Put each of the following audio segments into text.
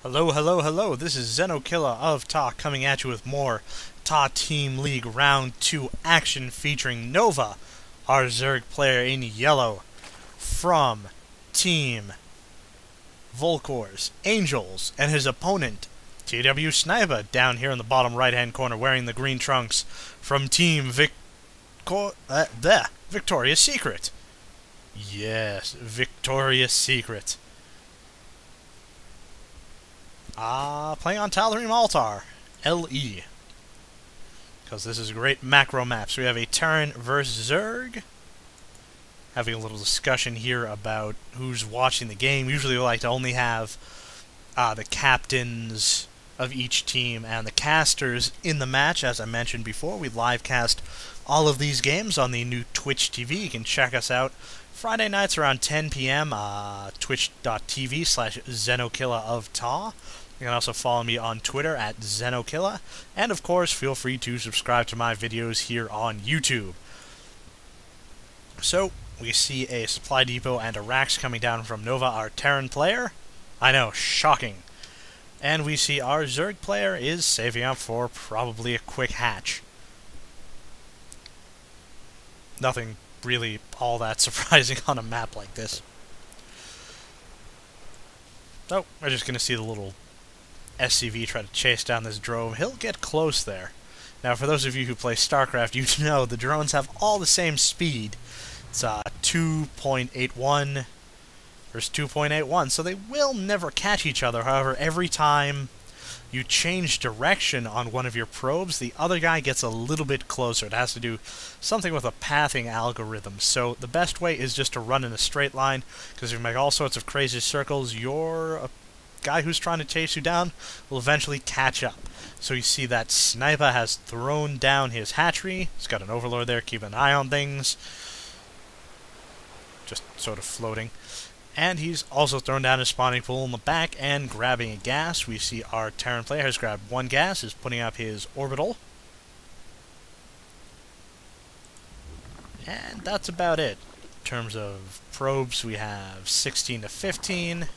Hello, hello, hello, this is TAW of TAW coming at you with more TAW Team League Round 2 action featuring Nova, our Zerg player in yellow, from Team Volkor's Angels, and his opponent, TAWsnipuh, down here in the bottom right-hand corner wearing the green trunks from Team Victoria's Secret. Yes, Victoria's Secret. Playing on Tal'Darim Altar, LE. Because this is a great macro map. So we have a Terran versus Zerg. Having a little discussion here about who's watching the game. Usually we like to only have the captains of each team and the casters in the match. As I mentioned before, we live cast all of these games on the new Twitch TV. You can check us out Friday nights around 10 p.m. Twitch.tv/Zenokilla of TAW. You can also follow me on Twitter at Zenokilla. And of course, feel free to subscribe to my videos here on YouTube. So, we see a supply depot and a racks coming down from Nova, our Terran player. I know, shocking. And we see our Zerg player is saving up for probably a quick hatch. Nothing really all that surprising on a map like this. So, we're just going to see the little SCV try to chase down this drone. He'll get close there. Now, for those of you who play StarCraft, you know the drones have all the same speed. It's 2.81 versus 2.81, so they will never catch each other. However, every time you change direction on one of your probes, the other guy gets a little bit closer. It has to do something with a pathing algorithm. So the best way is just to run in a straight line, because if you make all sorts of crazy circles, your guy who's trying to chase you down will eventually catch up. So you see that Sniper has thrown down his hatchery. He's got an overlord there, keeping an eye on things. Just sort of floating. And he's also thrown down his spawning pool in the back and grabbing a gas. We see our Terran player has grabbed one gas, is putting up his orbital. And that's about it. In terms of probes, we have 16 to 15.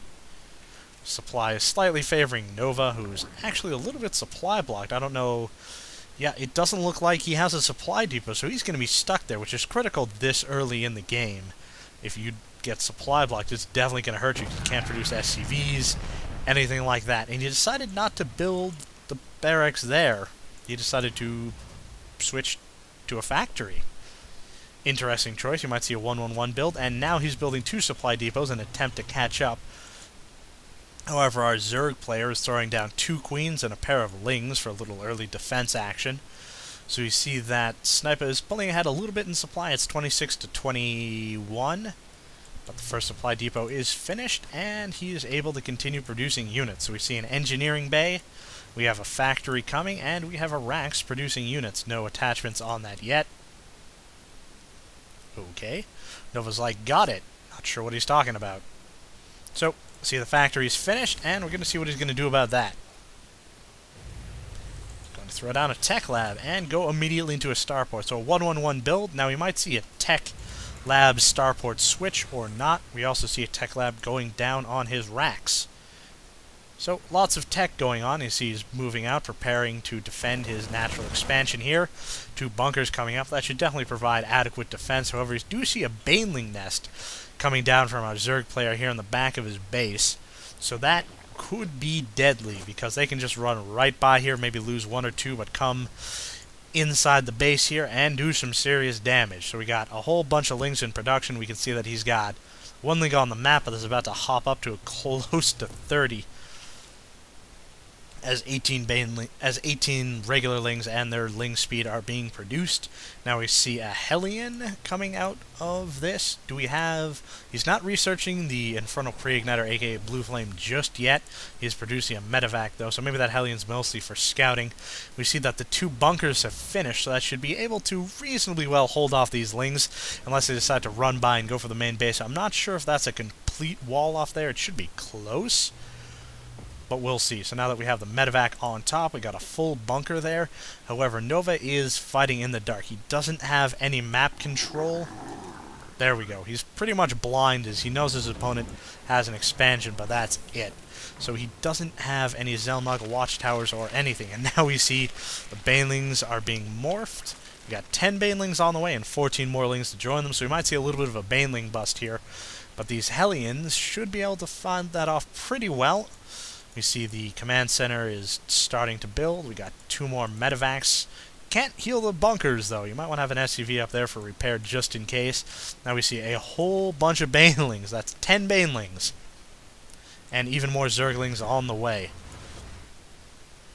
Supply is slightly favoring Nova, who's actually a little bit supply blocked. I don't know. Yeah, it doesn't look like he has a supply depot, so he's going to be stuck there, which is critical this early in the game. If you get supply blocked, it's definitely going to hurt you because you can't produce SCVs, anything like that. And you decided not to build the barracks there. You decided to switch to a factory. Interesting choice. You might see a 1-1-1 build, and now he's building two supply depots in an attempt to catch up. However, our Zerg player is throwing down two queens and a pair of lings for a little early defense action. So you see that Sniper is pulling ahead a little bit in supply. It's 26 to 21. But the first supply depot is finished, and he is able to continue producing units. So we see an engineering bay, we have a factory coming, and we have a racks producing units. No attachments on that yet. Okay. Nova's like, got it. Not sure what he's talking about. So, see the factory's finished, and we're going to see what he's going to do about that. Going to throw down a tech lab and go immediately into a starport. So a 1-1-1 build. Now we might see a tech lab starport switch or not. We also see a tech lab going down on his racks. So lots of tech going on. You see he's moving out, preparing to defend his natural expansion here. Two bunkers coming up. That should definitely provide adequate defense. However, you do see a baneling nest coming down from our Zerg player here in the back of his base. So that could be deadly, because they can just run right by here, maybe lose one or two, but come inside the base here and do some serious damage. So we got a whole bunch of lings in production. We can see that he's got one ling on the map, but is about to hop up to a close to 30 as 18 regular lings and their ling speed are being produced. Now we see a Hellion coming out of this. Do we have... He's not researching the Infernal Pre-Igniter, aka Blue Flame, just yet. He's producing a medevac, though, so maybe that Hellion's mostly for scouting. We see that the two bunkers have finished, so that should be able to reasonably well hold off these lings, unless they decide to run by and go for the main base. I'm not sure if that's a complete wall off there. It should be close, but we'll see. So now that we have the medevac on top, we got a full bunker there. However, Nova is fighting in the dark. He doesn't have any map control There we go. He's pretty much blind as he knows his opponent has an expansion, but that's it. So he doesn't have any Zelnug watchtowers or anything. And now we see the Banelings are being morphed. We got 10 Banelings on the way and 14 more Lings to join them, so we might see a little bit of a Baneling bust here. But these Hellions should be able to find that off pretty well. We see the command center is starting to build. We got 2 more Medivacs. Can't heal the bunkers, though. You might want to have an SCV up there for repair just in case. Now we see a whole bunch of Banelings. That's 10 Banelings. And even more Zerglings on the way.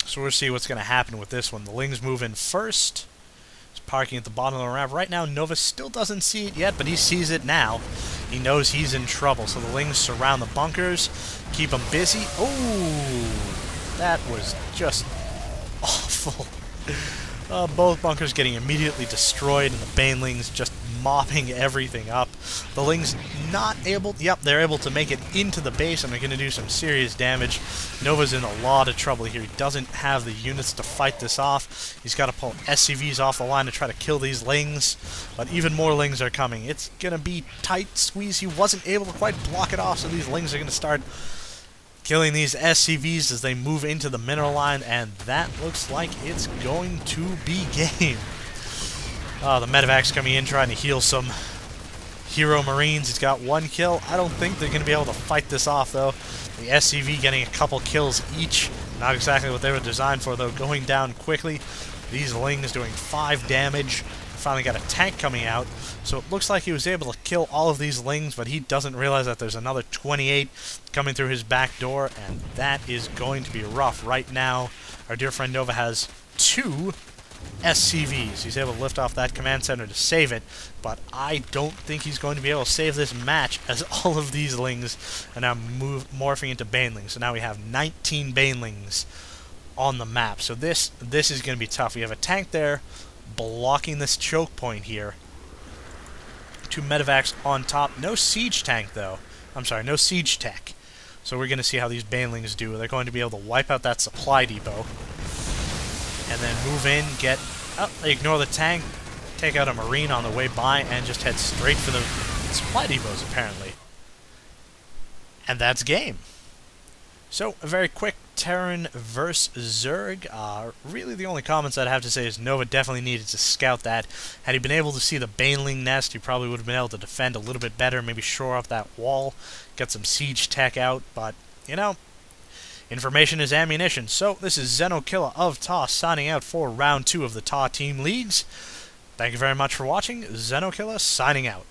So we'll see what's going to happen with this one. The Lings move in first. He's parking at the bottom of the ramp. Right now, Nova still doesn't see it yet, but he sees it now. He knows he's in trouble. So the Lings surround the bunkers, keep them busy. Oh, that was just awful. Both bunkers getting immediately destroyed, and the Banelings just mopping everything up. The Lings not able... Yep, they're able to make it into the base, and they're going to do some serious damage. Nova's in a lot of trouble here. He doesn't have the units to fight this off. He's got to pull SCVs off the line to try to kill these Lings, but even more Lings are coming. It's going to be tight squeeze. He wasn't able to quite block it off, so these Lings are going to start killing these SCVs as they move into the mineral line, and that looks like it's going to be game. The Medevac's coming in trying to heal some Hero Marines. He's got 1 kill. I don't think they're going to be able to fight this off, though. The SCV getting a couple kills each. Not exactly what they were designed for, though. Going down quickly. These Lings doing 5 damage. Finally got a tank coming out, so it looks like he was able to kill all of these Lings, but he doesn't realize that there's another 28 coming through his back door, and that is going to be rough. Right now, our dear friend Nova has 2 SCVs. He's able to lift off that command center to save it, but I don't think he's going to be able to save this match as all of these Lings are now morphing into Banelings. So now we have 19 Banelings on the map. So this is going to be tough. We have a tank there blocking this choke point here. 2 Medivacs on top. No siege tank, though. I'm sorry, no siege tech. So we're going to see how these Banelings do. They're going to be able to wipe out that supply depot. And then move in, get... Oh, they ignore the tank, take out a Marine on the way by, and just head straight for the supply depots, apparently. And that's game. So, a very quick Terran versus Zerg. Really the only comments I'd have to say is Nova definitely needed to scout that. Had he been able to see the Baneling nest, he probably would have been able to defend a little bit better, maybe shore up that wall, get some siege tech out, but, you know, information is ammunition. So, this is Xenokilla of TAW signing out for round 2 of the TAW Team Leagues. Thank you very much for watching. Xenokilla signing out.